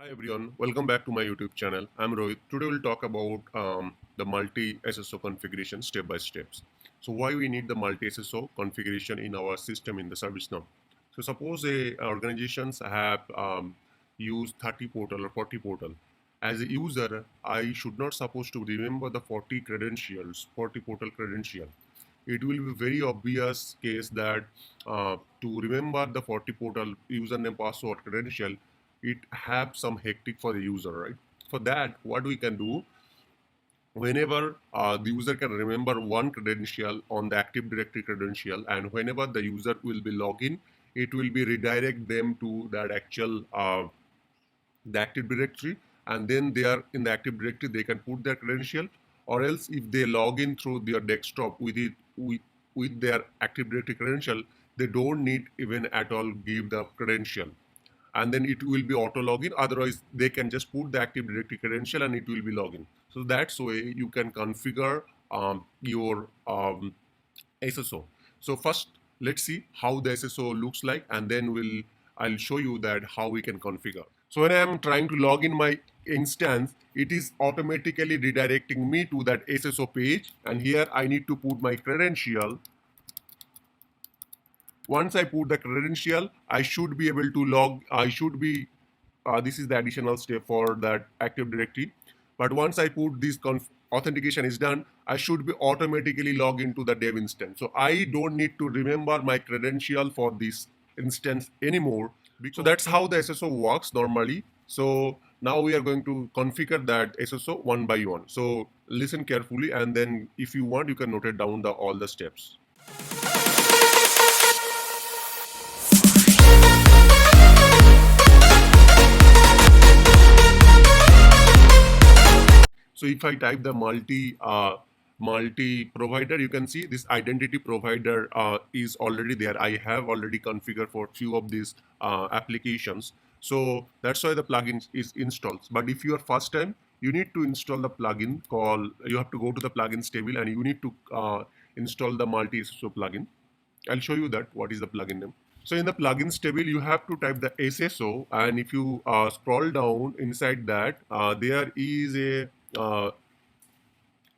Hi everyone, welcome back to my YouTube channel. I'm Rohit. Today we'll talk about the multi-SSO configuration step by steps. So why we need the multi-SSO configuration in our system in the ServiceNow. So suppose organizations have used 30 portal or 40 portal. As a user, I should not supposed to remember the 40 credentials, 40 portal credential. It will be very obvious case that to remember the 40 portal username, password, credential, it have some hectic for the user, right? For that, what we can do, whenever the user can remember one credential on the Active Directory credential, and whenever the user will be login, it will be redirect them to that actual the Active Directory, and then they are in the Active Directory, they can put their credential, or else if they log in through their desktop with their Active Directory credential, they don't need even at all give the credential, and then it will be auto login. Otherwise, they can just put the Active Directory credential and it will be login. So that's way you can configure your SSO. So first, let's see how the SSO looks like, and then I'll show you that how we can configure. So when I am trying to log in my instance, it is automatically redirecting me to that SSO page, and here I need to put my credential. Once I put the credential, I should be able to this is the additional step for that Active Directory. But once I put this authentication is done, I should be automatically log into the dev instance. So I don't need to remember my credential for this instance anymore. So that's how the SSO works normally. So now we are going to configure that SSO one by one. So listen carefully, and then if you want, you can note it down all the steps. So if I type the multi provider, you can see this identity provider is already there. I have already configured for few of these applications. So that's why the plugin is installed. But if you are first time, you need to install the plugin called, you have to go to the plugins table and you need to install the multi-SSO plugin. I'll show you that what is the plugin name. So in the plugins table, you have to type the SSO, and if you scroll down inside that, there is a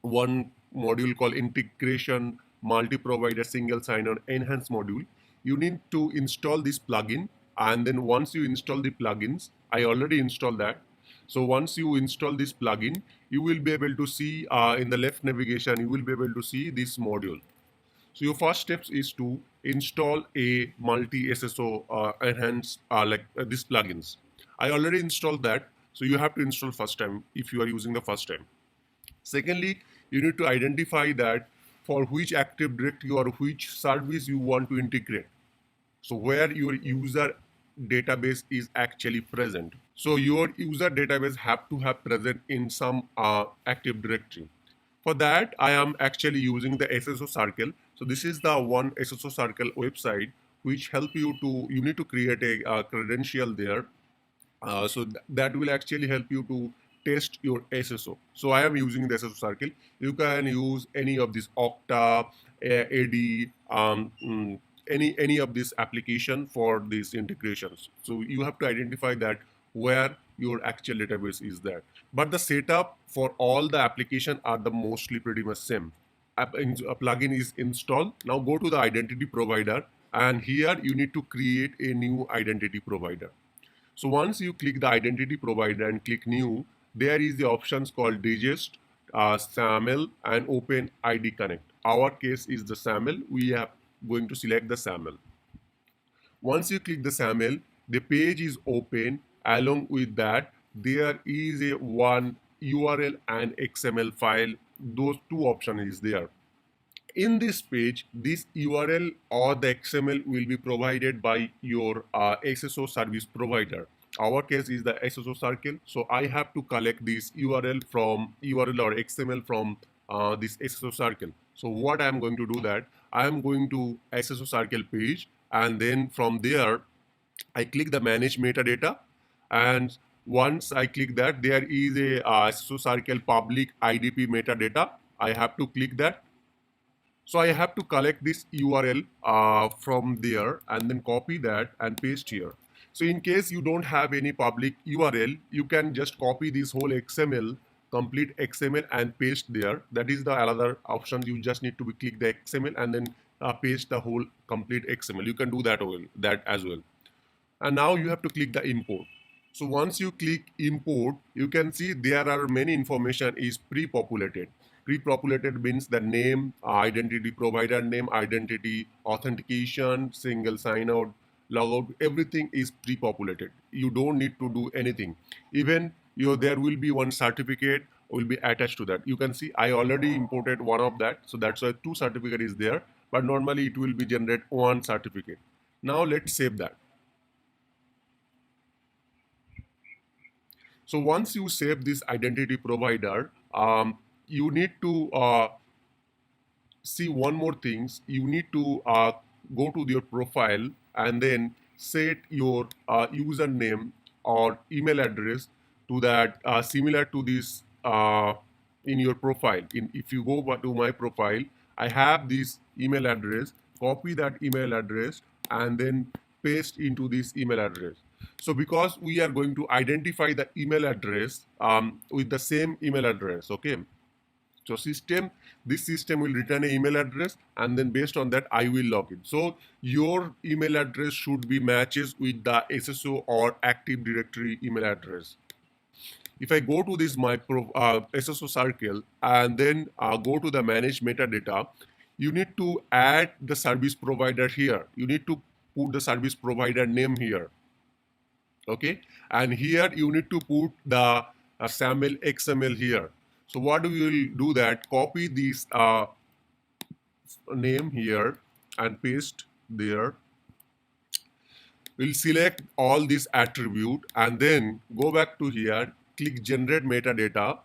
one module called integration multi-provider single sign-on enhanced module. You need to install this plugin, and then once you install the plugins, I already installed that. So once you install this plugin, you will be able to see in the left navigation, you will be able to see this module. So your first steps is to install a multi-SSO enhanced these plugins. I already installed that, so you have to install first time if you are using the first time. Secondly, you need to identify that for which Active Directory or which service you want to integrate. So where your user database is actually present. So your user database have to have present in some Active Directory. For that, I am actually using the SSO Circle. So this is the one SSO Circle website which help you to, you need to create a credential there. That will actually help you to test your SSO. So I am using the SSO Circle. You can use any of this Okta, AD, any of this application for these integrations. So you have to identify that where your actual database is there. But the setup for all the application are the mostly pretty much same. A plugin is installed. Now go to the identity provider, and here you need to create a new identity provider. So once you click the identity provider and click new, there is the options called Digest, SAML, and Open ID Connect. Our case is the SAML. We are going to select the SAML. Once you click the SAML, the page is open. Along with that, there is a one URL and XML file. Those two options is there. In this page, this URL or the XML will be provided by your SSO service provider. Our case is the SSO Circle, so I have to collect this URL or XML from this SSO Circle. So what I am going to do that, I am going to SSO Circle page, and then from there, I click the manage metadata, and once I click that, there is a SSO Circle public IDP metadata. I have to click that. So I have to collect this URL from there and then copy that and paste here. So in case you don't have any public URL, you can just copy this whole XML, complete XML and paste there. That is the another option. You just need to click the XML and then paste the whole complete XML. You can do that as well. And now you have to click the import. So once you click import, you can see there are many information is pre-populated. Pre-populated means the name, identity provider name, identity, authentication, single sign-out, logout, everything is pre-populated. You don't need to do anything. Even there will be one certificate will be attached to that. You can see I already imported one of that. So that's why 2 certificate is there. But normally it will be generate 1 certificate. Now let's save that. So once you save this identity provider, you need to see one more things. You need to go to your profile and then set your username or email address to that similar to this in your profile. If you go to my profile, I have this email address. Copy that email address and then paste into this email address. So because we are going to identify the email address with the same email address, okay? So this system will return an email address and then based on that, I will log in. So your email address should be matches with the SSO or Active Directory email address. If I go to this my SSO circle and then go to the manage metadata, you need to add the service provider here. You need to put the service provider name here. Okay, and here you need to put the SAML XML here. So what we will do that, copy this name here and paste there. We'll select all this attribute and then go back to here, click generate metadata.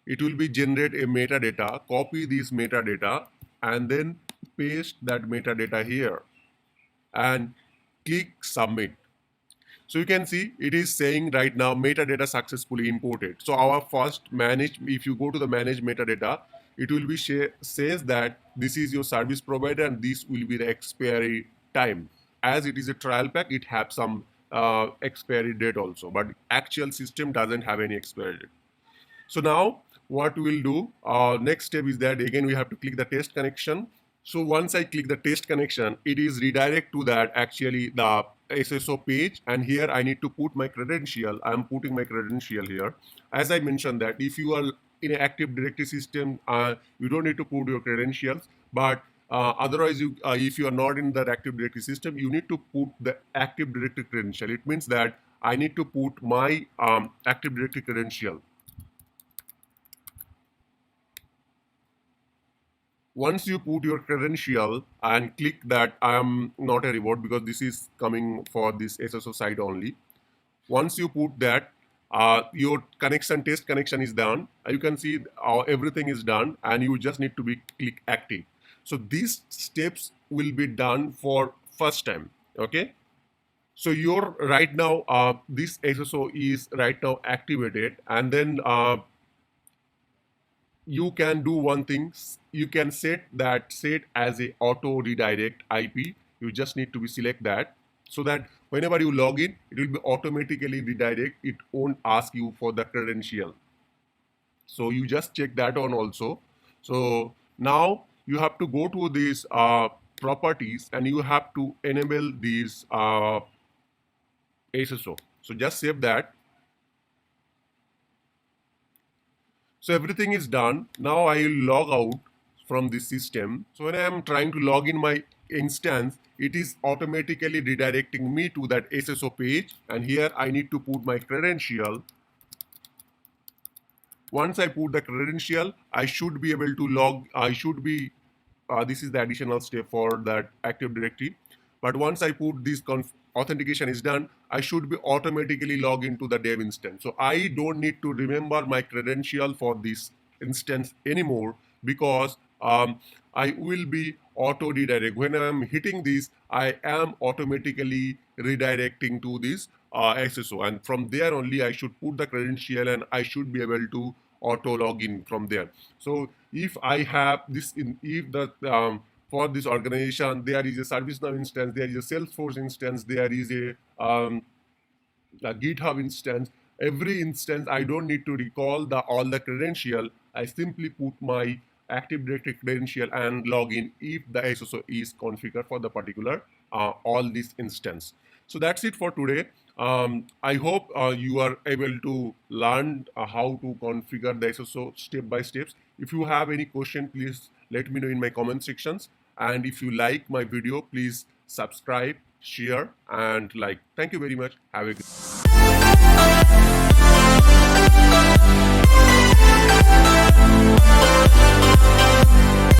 It will be generate a metadata, copy this metadata and then paste that metadata here and click submit. So you can see it is saying right now metadata successfully imported. So our first manage, if you go to the manage metadata, it will be says that this is your service provider and this will be the expiry time. As it is a trial pack, it has some expiry date also, but actual system doesn't have any expiry date. So now what we'll do, next step is that again we have to click the test connection. So once I click the test connection, it is redirect to that actually the SSO page, and here I need to put my credential. I'm putting my credential here. As I mentioned that if you are in an Active Directory system, you don't need to put your credentials, but otherwise, if you are not in the Active Directory system, you need to put the Active Directory credential. It means that I need to put my Active Directory credential. Once you put your credential and click that I am not a reward because this is coming for this SSO site only. Once you put that, your test connection is done. You can see everything is done and you just need to click active. So these steps will be done for first time, okay? So you're right now, this SSO is right now activated and then you can do one thing. You can set as a auto redirect IP. You just need to select that so that whenever you log in, it will be automatically redirect. It won't ask you for the credential. So you just check that on also. So now you have to go to these properties and you have to enable these SSO. So just save that. So everything is done. Now I will log out from this system. So when I am trying to log in my instance, it is automatically redirecting me to that SSO page. And here I need to put my credential. Once I put the credential, I should be able to log. This is the additional step for that Active Directory. But once I put this authentication is done, I should be automatically log into the dev instance. So I don't need to remember my credential for this instance anymore because I will be auto redirect. When I'm hitting this, I am automatically redirecting to this SSO, and from there only I should put the credential and I should be able to auto login from there. So if I have this if the for this organization. There is a ServiceNow instance, there is a Salesforce instance, there is a GitHub instance. Every instance, I don't need to recall all the credential. I simply put my Active Directory credential and log in if the SSO is configured for the particular all this instance. So that's it for today. I hope you are able to learn how to configure the SSO step by steps. If you have any question, please let me know in my comment sections. And if you like my video, please subscribe, share, and like. Thank you very much. Have a good